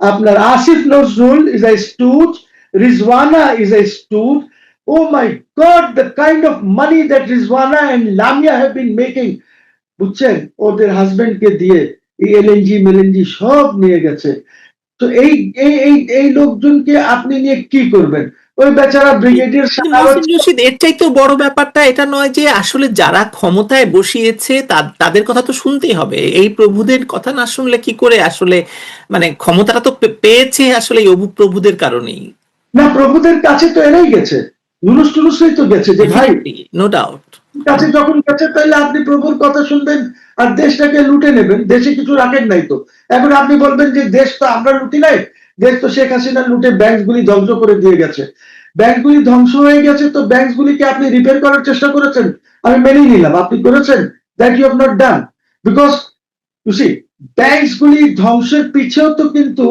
আপনার Asif Nazrul is a stood, Rizwana is a stood. Oh my God, the kind of money that Rizwana and Lamia have been making, বুঝছেন, ওদের হাজবেন্ডকে দিয়ে এই LNG মেলএনজি সব নিয়ে গেছে. তো এই এই এই এই লোকজনকে আপনি নিয়ে কি করবেন? ওই বেচারা ব্রিগেডিয়ার মহসিন রশিদ, এর চাইতেও বড় ব্যাপারটা এটা নয় যে আসলে যারা ক্ষমতায় বসিয়েছে তাদের কথা তো শুনতেই হবে। এই প্রভুদের কথা না শুনলে কি করে আসলে, মানে ক্ষমতাটা তো পেয়েছে আসলে এই অভু প্রভুদের কারণেই। না, প্রভুদের কাছে তো এরাই গেছে, ইউনুস টুনুসই তো গেছে, যে ভাই নো ডাউট কাছে যখন গেছে তাহলে আপনি প্রভুর কথা শুনবেন আর দেশটাকে লুটে নেবেন, দেশে কিছু রাখেন নাই তো। এখন আপনি বলবেন যে দেশ তো আমরা লুটি নাই, দেশ তো শেখ হাসিনা লুটে ব্যাংকগুলি ধ্বংস করে দিয়ে গেছে। ব্যাংকগুলি ধ্বংস হয়ে গেছে, তো ব্যাংকগুলিকে আপনি রিপেয়ার করার চেষ্টা করেছেন? আমি মেনেই নিলাম আপনি করেছেন, that you have not done, because you see ব্যাংকগুলি ধ্বংসের পিছেও তো কিন্তু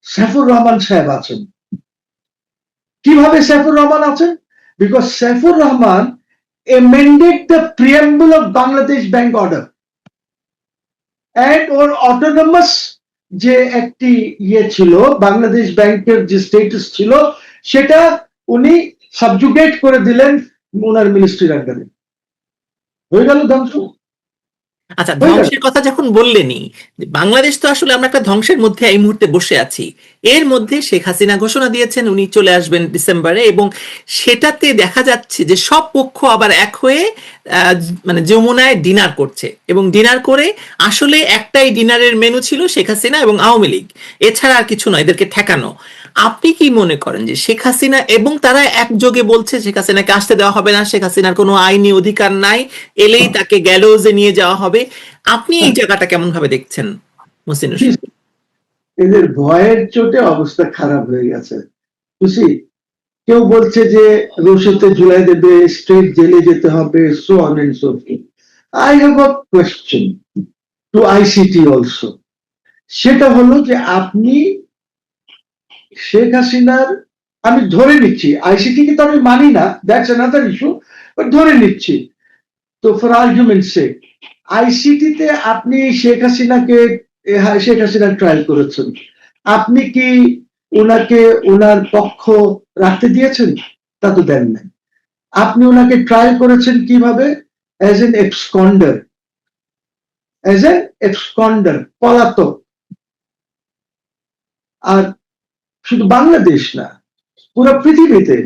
সাইফুর রহমান সাহেব আছেন। কিভাবে সাইফুর রহমান আছেন? Because Saifur Rahman amended the preamble of Bangladesh Bank Order and or autonomous যে একটি ইয়ে ছিল, বাংলাদেশ ব্যাংকের যে স্টেটাস ছিল, সেটা উনি সাবজুগেট করে দিলেন ওনার মিনিস্ট্রির আন্ডারে। হয়ে গেল ধ্বংস। আচ্ছা, ধ্বংসের কথা যখন বললেনই, বাংলাদেশ তো আসলে আমরা একটা ধ্বংসের মধ্যে এই মুহূর্তে বসে আছি। এর মধ্যে শেখ হাসিনা ঘোষণা দিয়েছেন উনি চলে আসবেন ডিসেম্বরে, এবং সেটাতে দেখা যাচ্ছে যে সব পক্ষ আবার এক হয়ে মানে যমুনায় ডিনার করছে, এবং ডিনার করে আসলে একটাই ডিনারের মেনু ছিল শেখ হাসিনা এবং আওয়ামী লীগ, এছাড়া আর কিছু নয়, এদেরকে ঠেকানো। আপনি কি মনে করেন যে শেখ হাসিনা, এবং তারা একযোগে বলছে শেখ হাসিনাকে আসতে দেওয়া হবে না, শেখ হাসিনার কোনো আইনি অধিকার নাই, এলেই তাকে গ্যালোজে নিয়ে যাওয়া হবে, আপনি এই জায়গাটা কেমন ভাবে দেখছেন মহসিন রশিদ? এদের ভয়ের চোটে অবস্থা খারাপ হয়ে গেছে, খুশি। কেউ বলছে যে রশিদে ঝুলাই দেবে, স্ট্রেট জেলে যেতে হবে, so on and so forth. I have a question to ICT also. সেটা হলো যে আপনি শেখ হাসিনার, আমি ধরে নিচ্ছি, আইসিটি কে তো আমি মানি না, দ্যাটস অ্যানাদার ইস্যু, বাট ধরে নিচ্ছি তো ফর আর্গুমেন্ট সেক, আইসিটিতে আপনি শেখ হাসিনাকে, শেখ হাসিনা ট্রায়াল করেছেন, আপনি কি ওনাকে ওনার পক্ষ রাখতে দিয়েছেন? তা তো দেন নাই। আপনি ওনাকে ট্রায়াল করেছেন কিভাবে? অ্যাজ এন এক্সকন্ডার, অ্যাজ এন এক্সকন্ডার, পলাতক। আর শুধু বাংলাদেশ না, পুরো পৃথিবীতে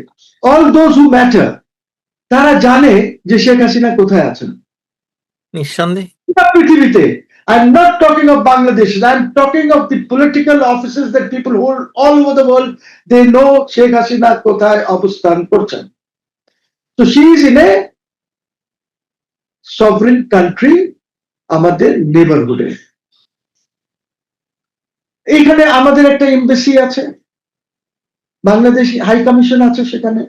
অল দোজ হু ম্যাটার, তারা জানে যে শেখ হাসিনা কোথায় আছেন। নিঃসন্দেহে পৃথিবীতে, I'm not talking of Bangladesh, I'm talking of the political offices that people hold all over the world. They know Sheikh Hasina কোথায় অবস্থান করছেন। So she is in a sovereign country, আমাদের নেবারহুডে। এইখানে আমাদের একটা এমবাসি আছে, বাংলাদেশ হাই কমিশন আছে সেখানে।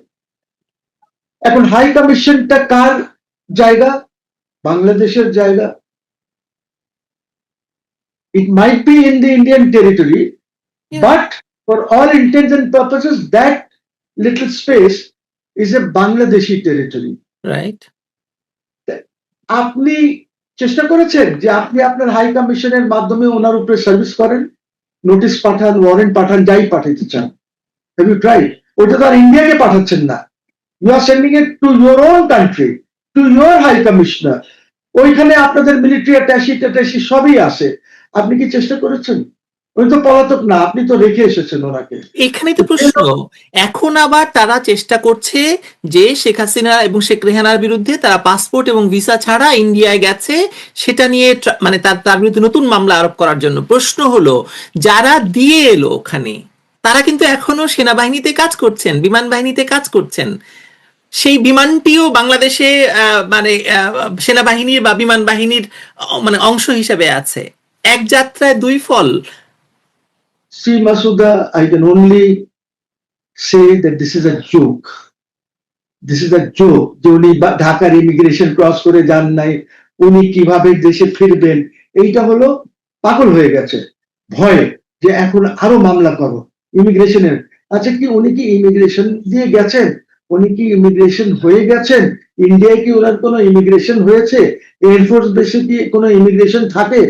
এখন হাই কমিশনটা কার জায়গা? বাংলাদেশের জায়গা। It might be in the Indian territory, but for all intents and purposes, that little space is a Bangladeshi territory. Right. আপনি চেষ্টা করেছেন যে আপনি আপনার হাই কমিশনের মাধ্যমে ওনার উপরে সার্ভিস করেন, নোটিশ পাঠান, ওয়ারেন্ট পাঠান, যাই পাঠাতে চান? Have you tried? ওটা তো আর ইন্ডিয়াকে পাঠাচ্ছেন না, you are sending it to your own country, to your high commissioner. ওইখানে আপনাদের মিলিটারি অ্যাটাচি সবই আসে। আপনি কি চেষ্টা করেছেন? উনি তো পলাতক না, আপনি তো রেখে এসেছেন ওনাকে। এখানেই তো প্রশ্ন। এখন আবার তারা চেষ্টা করছে যে শেখ হাসিনা এবং শেখ রেহানার বিরুদ্ধে তারা পাসপোর্ট এবং ভিসা ছাড়া ইন্ডিয়ায় গেছে, সেটা নিয়ে মানে তার বিরুদ্ধে নতুন মামলা আরোপ করার জন্য। প্রশ্ন হলো, যারা দিয়ে এলো ওখানে তারা কিন্তু এখনো সেনাবাহিনীতে কাজ করছেন, বিমান বাহিনীতে কাজ করছেন, সেই বিমানটিও বাংলাদেশে মানে সেনাবাহিনীর বা বিমান বাহিনীর মানে অংশ হিসেবে আছে। এক যাত্রায় দুই ফল। See, Masuda, I can only say that this is a joke. This is a joke. যে উনি ঢাকার ইমিগ্রেশন ক্রস করে যান নাই, উনি কিভাবে দেশে ফিরবেন, এইটা হলো পাগল হয়ে গেছে ভয়ে যে এখন আরো মামলা করো ইমিগ্রেশনের। আচ্ছা, কি উনি কি ইমিগ্রেশন দিয়ে গেছেন? উনি কি ইমিগ্রেশন হয়ে গেছেন? ইন্ডিয়ায় কি ওনার কোনো ইমিগ্রেশন হয়েছে? এয়ারফোর্স বেসে কি কোনো ইমিগ্রেশন থাকে?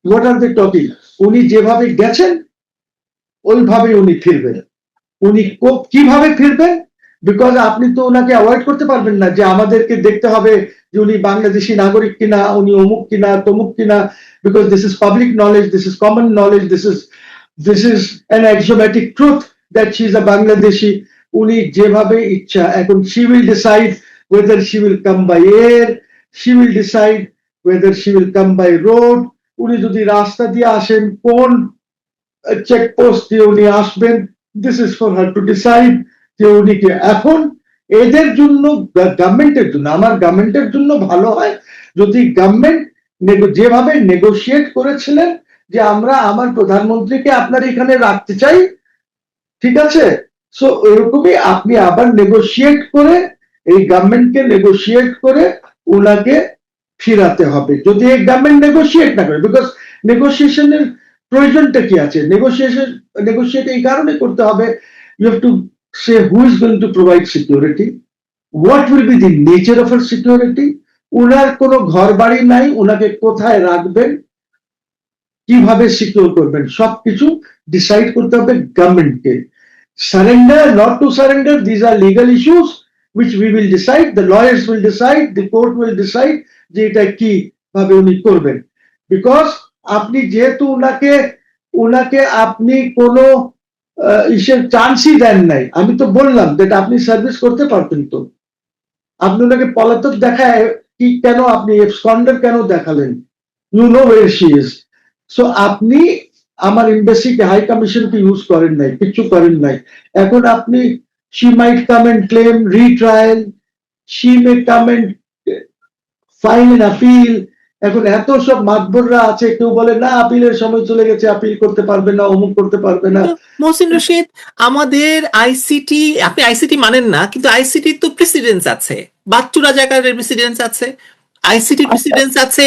What are they talking? উনি যেভাবে গেছেন ওইভাবে উনি ফিরবেন। উনি কিভাবে ফিরবেন? বিকজ আপনি তো ওনাকে অ্যাভয়েড করতে পারবেন না যে আমাদেরকে দেখতে হবে যে উনি বাংলাদেশি নাগরিক কিনা, উনি অমুক কিনা তমুক কিনা, because this is public knowledge, this is common knowledge, this is an axiomatic truth that she is a Bangladeshi. উনি যেভাবে ইচ্ছা, এখন she will decide whether she will come by air, she will decide whether she will come by road. উনি যদি রাস্তা দিয়ে আসেন, কোন চেকপোস্ট দিয়ে উনি আসবেন, this is for her to decide. যে উনি কি এখন এদের জন্য, গভর্নমেন্টের জন্য, আমার গভর্নমেন্টের জন্য ভালো হয় যদি গভর্নমেন্ট যেভাবে নেগোশিয়েট করেছিলেন যে আমরা আমার প্রধানমন্ত্রীকে আপনার এখানে রাখতে চাই, ঠিক আছে, সো এরকমই আপনি আবার নেগোশিয়েট করে, এই গভর্নমেন্টকে নেগোশিয়েট করে ওনাকে ফিরাতে হবে। যদি এই গভর্নমেন্ট নেগোশিয়েট না করে, বিকজ নেগোসিয়েশনের প্রয়োজনটা কি আছে? নেগোশিয়েট এই কারণে করতে হবে, you have to say who is going to provide security, what will be the nature of our security, ওনার কোনো ঘর বাড়ি নাই, ওনাকে কোথায় রাখবেন, কিভাবে সিকিউর করবেন, সবকিছু ডিসাইড করতে হবে গভর্নমেন্টকে। Surrender, not to surrender, these are legal issues which we will decide, the lawyers will decide, the court will decide যে এটা কি ভাবে উনি করবেন। বিকজ আপনি যেহেতু উনাকে আপনি কোনো ইসের চান্সই দেন নাই, আমি তো বললাম যে আপনি সার্ভিস করতে পারতেন, তো আপনি ওনাকে পলাতক দেখায় কি কেন, আপনি এবসকন্ডার কেন দেখালেন? You know where she is. So আপনি আমার এমবাসিকে, হাই কমিশনকে ইউজ করেন নাই, কিছু করেন নাই। এখন আপনি she might come and claim retrial, she may come and file an appeal. এখন এত সব মাতবররা আছে, কেউ বলে না আপিলের সময় চলে গেছে, আপিল করতে পারবে না, অমুক করতে পারবে না। মহসিন রশিদ, আমাদের আইসিটি, আপনি আইসিটি মানেন না, কিন্তু আইসিটি তো প্রেসিডেন্স আছে, বাচ্চু রাজাকারের প্রেসিডেন্স আছে, আইসিটি প্রেসিডেন্স আছে,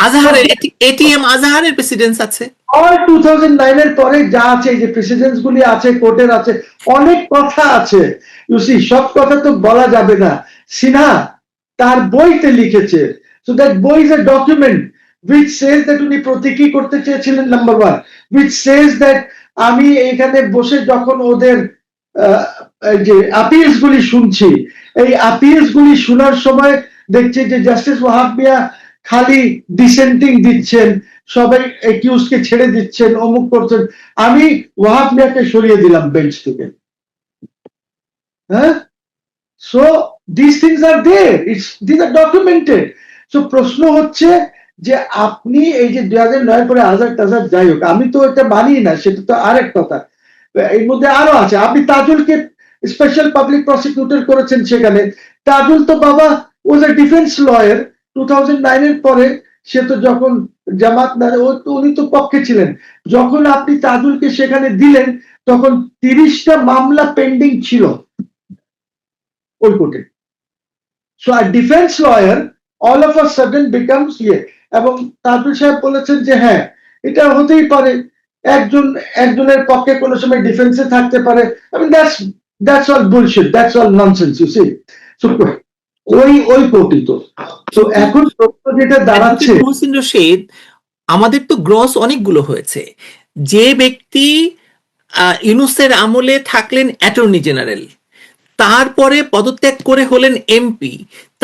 আজহারের, এটিএম আজহারের প্রেসিডেন্স আছে। আর 2009 এর পরে যা আছে, যে প্রেসিডেন্স গুলি আছে, কোর্টের আছে, অনেক কথা আছে। ইউসি, সব কথা তো বলা যাবে না। সিনহা তার বইতে লিখেছে, সো দ্যাট বই is a document which says that উনি প্রতীকী করতে চেয়েছিলেন, নাম্বার 1, which says that আমি এখানে বসে যখন ওদের যে আপিলস গুলি শুনছি, এই আপিলস গুলি শোনার সময় দেখছি যে জাস্টিস ওয়াহাব মিয়া খালি ডিসেন্টিং দিচ্ছেন, সবাই একিউজকে ছেড়ে দিচ্ছেন, অমুক করছেন। আমি ওয়াহাব মিয়াকে সরিয়ে দিলাম বেঞ্চ থেকে। হ্যাঁ, so this things are there, this are documented. So প্রশ্ন হচ্ছে যে আপনি এই যে 2009 পরে আজাদ টাজাদ, যাই হোক, আমি তো এটা মানি না, সেটা তো আরেক কথা। এর মধ্যে আরো আছে, আপনি তাজুলকে স্পেশাল পাবলিক প্রসিকিউটর করেছেন সেখানে। তাজুল তো বাবা ওয়াজ এ ডিফেন্স লয়ার 2009 এর পরে, সে তো যখন জামাত না, উনি তো পক্ষে ছিলেন। যখন আপনি তাজুলকে সেখানে দিলেন, তখন 30টা মামলা পেন্ডিং ছিল ওই কোর্টে। সো আর defence lawyer all of a sudden becomes এবং তাজুল সাহেব বলেছেন যে হ্যাঁ, এটা হতেই পারে, একজনের পক্ষে কোনো সময় ডিফেন্সে থাকতে পারে। I mean, that's all bullshit, that's all nonsense, you see. So ওই কোর্টই তো। তো এখন যেটা দাঁড়াচ্ছে, মহসিন রশিদ, আমাদের তো গ্রস অনেকগুলো হয়েছে। যে ব্যক্তি ইউনূসের আমলে থাকলেন অ্যাটর্নি জেনারেল, তারপরে পদত্যাগ করে হলেন এমপি,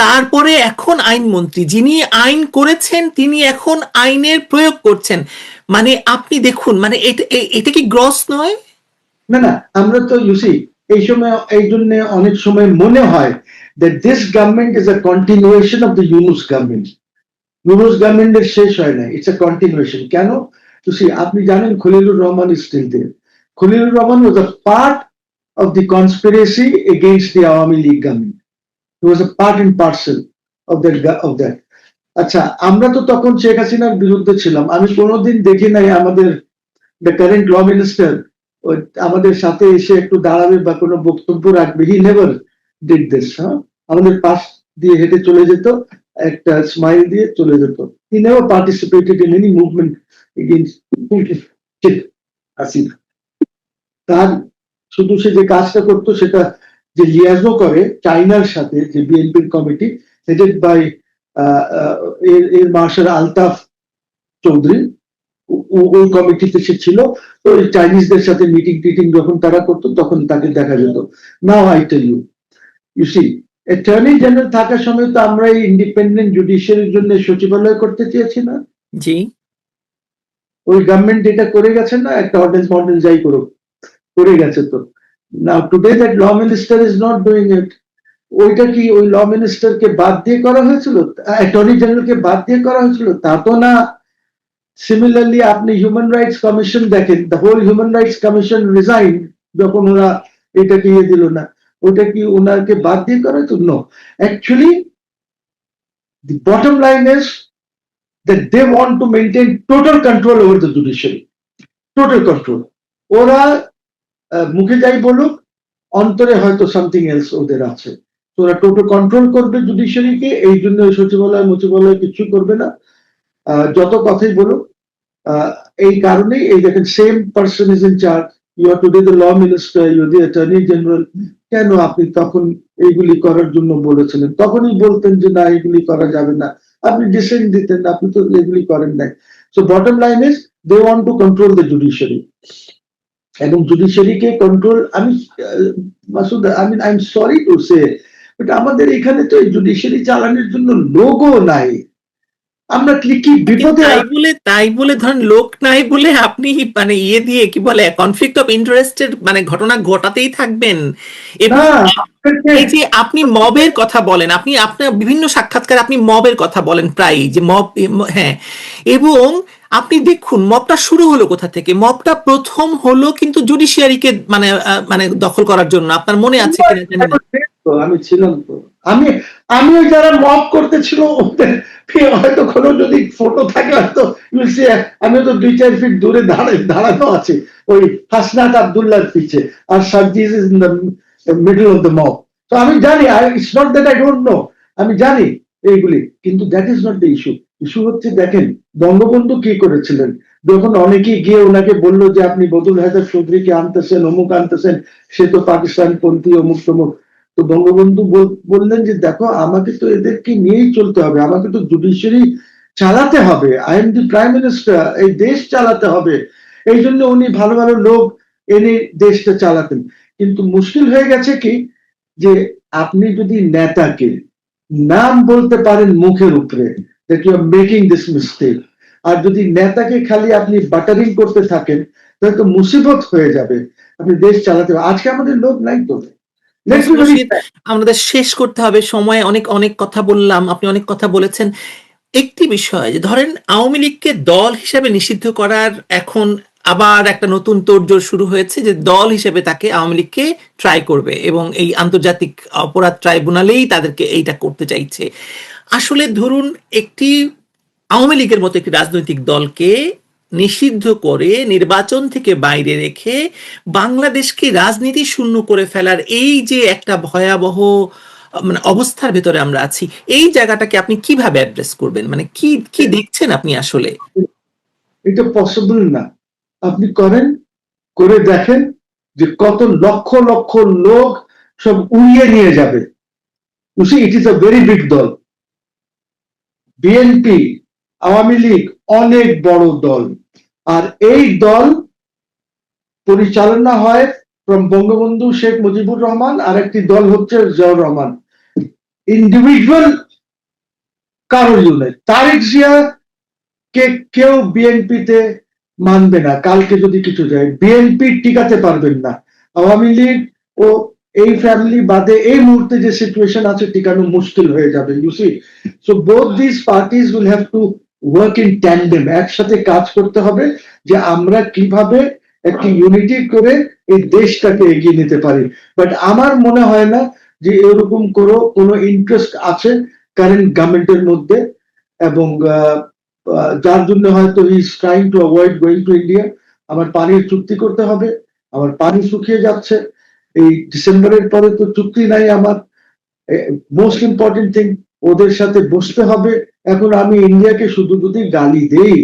তারপরে এখন আইনমন্ত্রী, যিনি আইন করেছেন তিনি এখন আইনের প্রয়োগ করছেন। মানে আপনি দেখুন, মানে এটা কি গ্রস নয়? না, আমরা তো ইউসি এই সময়, এই জন্য অনেক সময় মনে হয় that this government is a continuation of the Yunus government. Yunus government এর শেষ হয় না, it's a continuation. কেন? আপনি জানেন Khalilur Rahman is still there. Khalilur Rahman was a part of the conspiracy against the Awami League government. He was a part and parcel of that. আচ্ছা, আমরা তো তখন শেখ হাসিনার বিরুদ্ধে ছিলাম। আমি কোনোদিন দেখি নাই আমাদের the current law minister আমাদের সাথে এসে একটু দাঁড়াবে বা কোনো বক্তব্য রাখবে। He never did this. আমাদের পাশ দিয়ে হেঁটে চলে যেত, একটা স্মাইল দিয়ে চলে যেত। He never participated in any movement against Hasina. তার শুধু সে যে কাজটা করতো, সেটা যে লিয়াজও করে চাইনার সাথে, যে বিএনপির কমিটি হেডেড বাই এর মার্শাল আলতাফ চৌধুরী, ওই কমিটিতে সে ছিল। তো ওই চাইনিজদের সাথে মিটিং টিটিং যখন তারা করতো তখন তাকে দেখা যেত। Now I tell you, you see, attorney general থাকার সময় তো আমরা এই ইন্ডিপেন্ডেন্ট জুডিশিয়ারির জন্য সচিবালয় করতে চেয়েছি না? জি। ওই গভর্নমেন্ট এটা করে গেছে না, একটা অর্ডিন্যান্স মডেল যাই করুক, করে গেছে তো। Now today that law minister is not doing it. ওইটা কি ওই ল মিনিস্টারকে বাদ দিয়ে করা হয়েছিল, অ্যাটর্নি জেনারেলকে বাদ দিয়ে করা হয়েছিল? তা তো না। সিমিলারলি আপনি হিউম্যান রাইটস কমিশন দেখেন, the whole human rights commission resign যখন ওরা এটাকে ইয়ে দিল না, ওটা কি ওনাকে বাদ দিয়ে করা হয়েছিল? No, actually the bottom line is that they want to maintain total control over the judiciary, total control. ওরা মুখে যাই বলুক, অন্তরে হয়তো সামথিং এলস ওদের আছে। ওরা টোটাল কন্ট্রোল করবে জুডিশিয়ারিকে, এই জন্য সচিবালয় মুচিবালয় কিছু করবে না। যত কথাই বলুক, এই কারণেই এই দেখেন same person is in charge. You are today the law minister, you the attorney general. কেন আপনি তখন এইগুলি করার জন্য বলেছিলেন? তখনই বলতেন যে না এগুলি করা যাবে না, আপনি ডিসেন্ট দিতেন, আপনি তো এগুলি করেন নাই। So bottom line is they want to control the judiciary. এবং জুডিশিয়ারিকে কন্ট্রোল, আমি Masud, I am sorry to say, but আমাদের এখানে তো এই জুডিশিয়ারি চালানোর জন্য লোকও নাই। আমরা কি বিপদে। তাই বলে ধরেন লোক নাই বলে আপনি মানে ইয়ে দিয়ে কি বলে কনফ্লিক্ট অফ ইন্টারেস্টের মানে ঘটনা ঘটাতেই থাকবেন। এবং এই যে আপনি মবের কথা বলেন, আপনি আপনার বিভিন্ন সাক্ষাৎকারে আপনি মবের কথা বলেন প্রায়ই, যে মব, হ্যাঁ, এবং আপনি দেখুন মবটা শুরু হলো কোথা থেকে। মবটা প্রথম হলো কিন্তু জুডিশিয়ারিকে মানে মানে দখল করার জন্য। আপনার মনে আছে কিনা জানি না। আমি ছিলাম তো, আমি ওই যারা মব করতেছিল ওদের হয়তো কোনো যদি ফটো থাকে হয়তো আমি তো 2-4 ফিট দূরে দাঁড়ানো আছে ওই হাসনাত আব্দুল্লাহর পিছে, আর Sarjis is in the middle of the mob. তো আমি জানি, it's not that I don't know, আমি জানি এইগুলি, কিন্তু that is not the issue. Issue হচ্ছে দেখেন বঙ্গবন্ধু কি করেছিলেন, যখন অনেকেই গিয়ে ওনাকে বললো যে আপনি বদরুল হায়দার চৌধুরীকে আনতেছেন, অমুক আনতেছেন, সে তো পাকিস্তান পন্থী, অমুক তমুক। তো বঙ্গবন্ধু বললেন যে দেখো আমাকে তো এদেরকে নিয়েই চলতে হবে, আমাকে তো জুডিশিয়ারি চালাতে হবে, I am the prime minister, এই দেশ চালাতে হবে। এই জন্য উনি ভালো ভালো লোক এনে দেশটা চালাতেন। কিন্তু মুশকিল হয়ে গেছে কি, যে আপনি যদি নেতাকে নাম বলতে পারেন মুখের উপরে that you are making this mistake, আর যদি নেতাকে খালি আপনি বাটারিং করতে থাকেন তাহলে তো মুসিবত হয়ে যাবে, আপনি দেশ চালাতে হবে। আজকে আমাদের লোক নাই তো। আমাদের শেষ করতে হবে, সময় অনেক অনেক কথা বললাম, আপনি অনেক কথা বলেছেন। একটি বিষয় যে ধরেন আওয়ামী লীগকে দল হিসেবে নিষিদ্ধ করার এখন আবার একটা নতুন তোড়জোড় শুরু হয়েছে, যে দল হিসেবে তাকে আওয়ামী লীগকে ট্রাই করবে এবং এই আন্তর্জাতিক অপরাধ ট্রাইব্যুনালেই তাদেরকে এইটা করতে চাইছে। আসলে ধরুন একটি আওয়ামী লীগের মতো একটি রাজনৈতিক দলকে নিষিদ্ধ করে নির্বাচন থেকে বাইরে রেখে বাংলাদেশকে রাজনীতি শূন্য করে ফেলার এই যে একটা ভয়াবহ মানে অবস্থার ভেতরে আমরা আছি, এই জায়গাটাকে আপনি কিভাবে অ্যাড্রেস করবেন? মানে কি কি দেখছেন আপনি আসলে? এটা পসিবল না। আপনি করে দেখেন যে কত লক্ষ লক্ষ লোক সব উড়িয়ে নিয়ে যাবে। It is a very big দল। বিএনপি, আওয়ামী লীগ অনেক বড় দল, আর এই দল পরিচালনা হয় ফ্রম বঙ্গবন্ধু শেখ মুজিবুর রহমান, আর একটি দল হচ্ছে জিয়াউর রহমান। ইন্ডিভিজুয়াল কারোর জন্য তারেক জিয়া কে কেউ বিএনপিতে মানবে না। কালকে যদি কিছু যায় বিএনপি টিকাতে পারবেন না, আওয়ামী লীগ ও এই ফ্যামিলি বাদে এই মুহূর্তে যে সিচুয়েশন আছে টিকানো মুশকিল হয়ে যাবে। You see, so both this parties will have to work in tandem, একসাথে কাজ করতে হবে যে আমরা কিভাবে একটি ইউনিটি করে এই দেশটাকে এগিয়ে নিতে পারি। বাট আমার মনে হয় না যে এরকম কোনো ইন্টারেস্ট আছে কারেন্ট গভর্নমেন্টের মধ্যে, এবং যার জন্য হয়তো he is trying to avoid going to India. আমার পানির চুক্তি করতে হবে, আমার পানি শুকিয়ে যাচ্ছে, এই ডিসেম্বরের পরে তো চুক্তি নাই আমার। মোস্ট ইম্পর্টেন্ট থিং, ওদের সাথে বসতে হবে। এখন আমি ইন্ডিয়াকে শুধু যদি গালি দেই,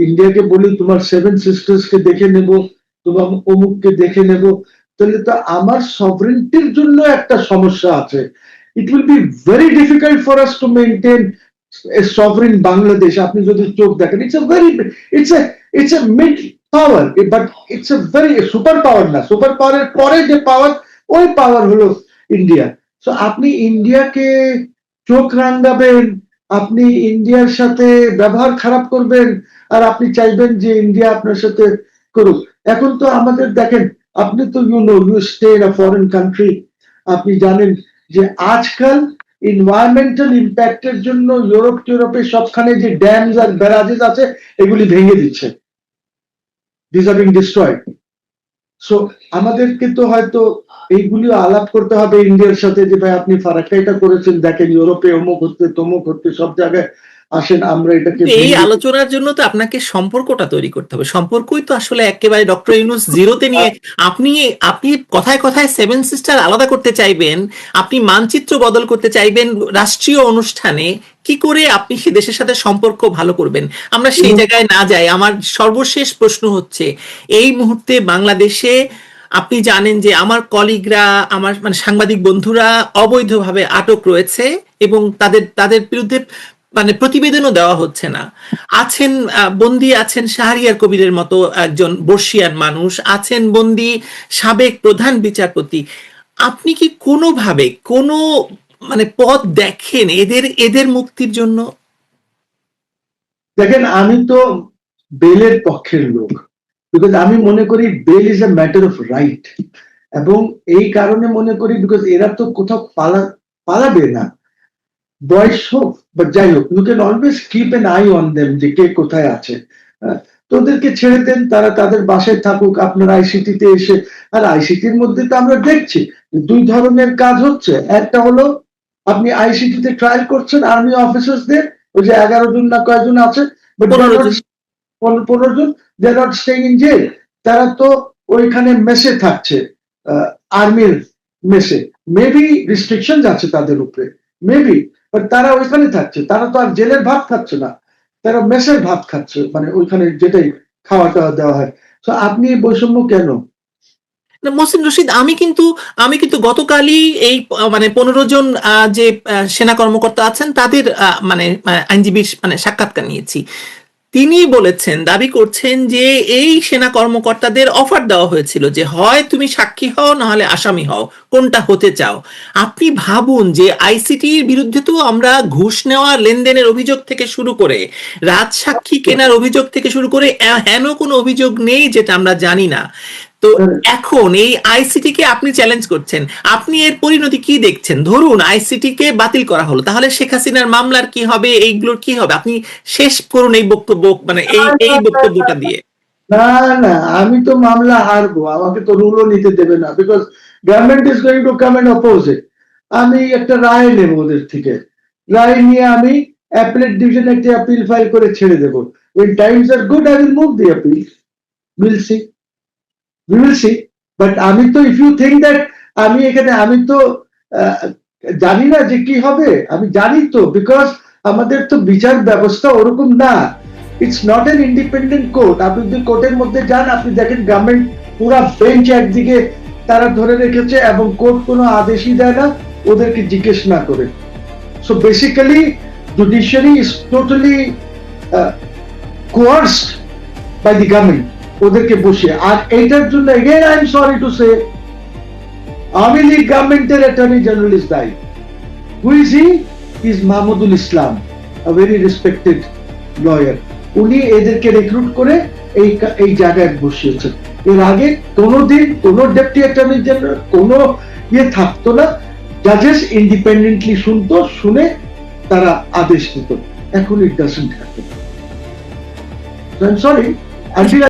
ইন্ডিয়াকে বলি তোমার 7 সিস্টার্স কে দেখে নেব, তোমার অমুককে দেখে নেব, তাহলে তো আমার সভরেন্টির জন্য একটা সমস্যা আছে। It will be very difficult for us to maintain sovereign Bangladesh আপনি যদি চোখ দেখেন, it's a mid power, but it's a very super power না, সুপার পাওয়ারের পরে যে পাওয়ার, ওই পাওয়ার হলো ইন্ডিয়া। সো আপনি ইন্ডিয়াকে চোখ রাঙাবেন, আপনি ইন্ডিয়ার সাথে ব্যবহার খারাপ করবেন, আর আপনি চাইবেন যে ইন্ডিয়া আপনার সাথে করুক। এখন তো আমাদের দেখেন, আপনি তো you stay in a foreign country, আপনি জানেন যে আজকাল এনভায়রনমেন্টাল ইম্প্যাক্টের জন্য ইউরোপে সবখানে যে ড্যামস আর ব্যারাজেস আছে এগুলি ভেঙে দিচ্ছে, this are being destroyed. So আমাদেরকে তো হয়তো এইগুলিও আলাপ করতে হবে ইন্ডিয়ার সাথে, যে ভাই আপনি ফারাক্কা এটা করেছেন, দেখেন ইউরোপে অমুক হচ্ছে তমুক হচ্ছে, সব জায়গায় আসেন আমরা এটাকে এই আলোচনার জন্য তো আপনাকে সম্পর্কটা তৈরি করতে হবে। সম্পর্কই তো আসলে একেবারে ডক্টর ইউনূস জিরোতে নিয়ে আপনি আপনি কথায় কথায় সেভেন সিস্টার আলাদা করতে চাইবেন, আপনি মানচিত্র বদল করতে চাইবেন রাষ্ট্রীয় অনুষ্ঠানে, কি করে আপনি সে দেশের সাথে সম্পর্ক ভালো করবেন? আমরা সেই জায়গায় না যাই। আমার সর্বশেষ প্রশ্ন হচ্ছে, এই মুহূর্তে বাংলাদেশে আপনি জানেন যে আমার কলিগরা, আমার মানে সাংবাদিক বন্ধুরা অবৈধভাবে আটক রয়েছে এবং তাদের তাদের বিরুদ্ধে মানে প্রতিবেদনও দেওয়া হচ্ছে না। আছেন বন্দী আছেন শাহরিয়ার কবিরের মতো একজন বর্ষিয়ান মানুষ, আছেন বন্দী সাবেক প্রধান বিচারপতি। আপনি কি কোনোভাবে কোনো মানে পথ দেখেন এদের এদের মুক্তির জন্য? দেখেন, আমি তো বেলের পক্ষের লোক, বিকজ আমি মনে করি bail is a matter of right, এবং এই কারণে মনে করি বিকজ এরা তো কোথাও পালাবে না, বয়স হোক বা যাই হোক, you can always keep an eye on them যে কে কোথায় আছে। তো ওদেরকে ছেড়ে দেন, তারা তাদের বাসায় থাকুক, আপনার আইসিটিতে এসে। আর আইসিটির মধ্যে তো আমরা দেখছি দুই ধরনের কাজ হচ্ছে। একটা হলো আপনি আইসিটিতে ট্রায়াল করছেন আর্মি অফিসারদের, ওই যে 11 জন না কয়জন আছে, বাট 15 জন, they are not staying in jail, তারা তো ওইখানে মেসে থাকছে, আর্মির মেসে। মেবি রিস্ট্রিকশন আছে তাদের উপরে, মেবি, বাট তারা ওইখানে থাকছে, তারা তো আর জেলের ভাত খাচ্ছে না, তারা মেসের ভাত খাচ্ছে, মানে ওইখানে যেটাই খাওয়া টাওয়া দেওয়া হয়। তো আপনি বৈষম্য কেন? মহসিন রশিদ, আমি কিন্তু গতকালই এই মানে 15 জন যে সেনা কর্মকর্তা আছেন তাদের মানে আইনজীবীর মানে সাক্ষাৎকার নিয়েছি। তিনি বলেছেন, দাবি করছেন যে এই সেনা কর্মকর্তাদের অফার দেওয়া হয়েছিল যে হয় তুমি সাক্ষী হও না হলে আসামি হও, কোনটা হতে চাও? আপনি ভাবুন যে আইসিটির বিরুদ্ধে তো আমরা ঘুষ নেওয়া, লেনদেনের অভিযোগ থেকে শুরু করে রাজসাক্ষী কেনার অভিযোগ থেকে শুরু করে হেন কোনো অভিযোগ নেই যেটা আমরা জানি না। তো এখন এই আইসিটি কে আপনি চ্যালেঞ্জ করছেন, আপনি এর পরিণতি কি দেখছেন? ধরুন আইসিটি কে বাতিল করা হলো, তাহলে শেখ হাসিনার মামলার কি হবে, এইগুলোর কি হবে? আপনি শেষ করুন এই বক্তব্য, মানে এই বক্তব্যটা দিয়ে। না না, আমি তো মামলা হারবো, আমাকে তো রুলও নিতে দেবে না, because government is going to come and oppose it. আমি একটা রায় নেব ওদের থেকে, রায় নিয়ে আমি অ্যাপিলেট ডিভিশনে একটা অ্যাপিল ফাইল করে ছেড়ে দেবো। when times are good I will move the appeal, we'll see, we will see. But আমি তো, ইফ ইউ থিঙ্ক দ্যাট আমি এখানে, আমি তো জানি না যে কি হবে, আমি জানি তো, বিকজ আমাদের তো বিচার ব্যবস্থা ওরকম না, it's not an independent court. আপনি যদি কোর্টের মধ্যে যান, আপনি দেখেন গভর্নমেন্ট পুরো বেঞ্চ একদিকে তারা ধরে রেখেছে, এবং কোর্ট কোনো আদেশই দেয় না ওদেরকে জিজ্ঞেস না করে। So basically judiciary is totally coerced by the government, ওদেরকে বসিয়ে। আর এইটার জন্য again I am sorry to say Awami League গভর্নমেন্টের অ্যাটর্নি জেনারেল ইজ দায়ী। Who is he? Is Mahmudul Islam, a very respected lawyer. উনি এদেরকে রিক্রুট করে এই জায়গায় বসিয়েছেন। এর আগে কোনোদিন কোনো ডেপুটি অ্যাটর্নি জেনারেল কোনো থাকতো না, জাজেস ইন্ডিপেন্ডেন্টলি শুনতো, শুনে তারা আদেশ দিত। এখন it doesn't happen. So I'm sorry, until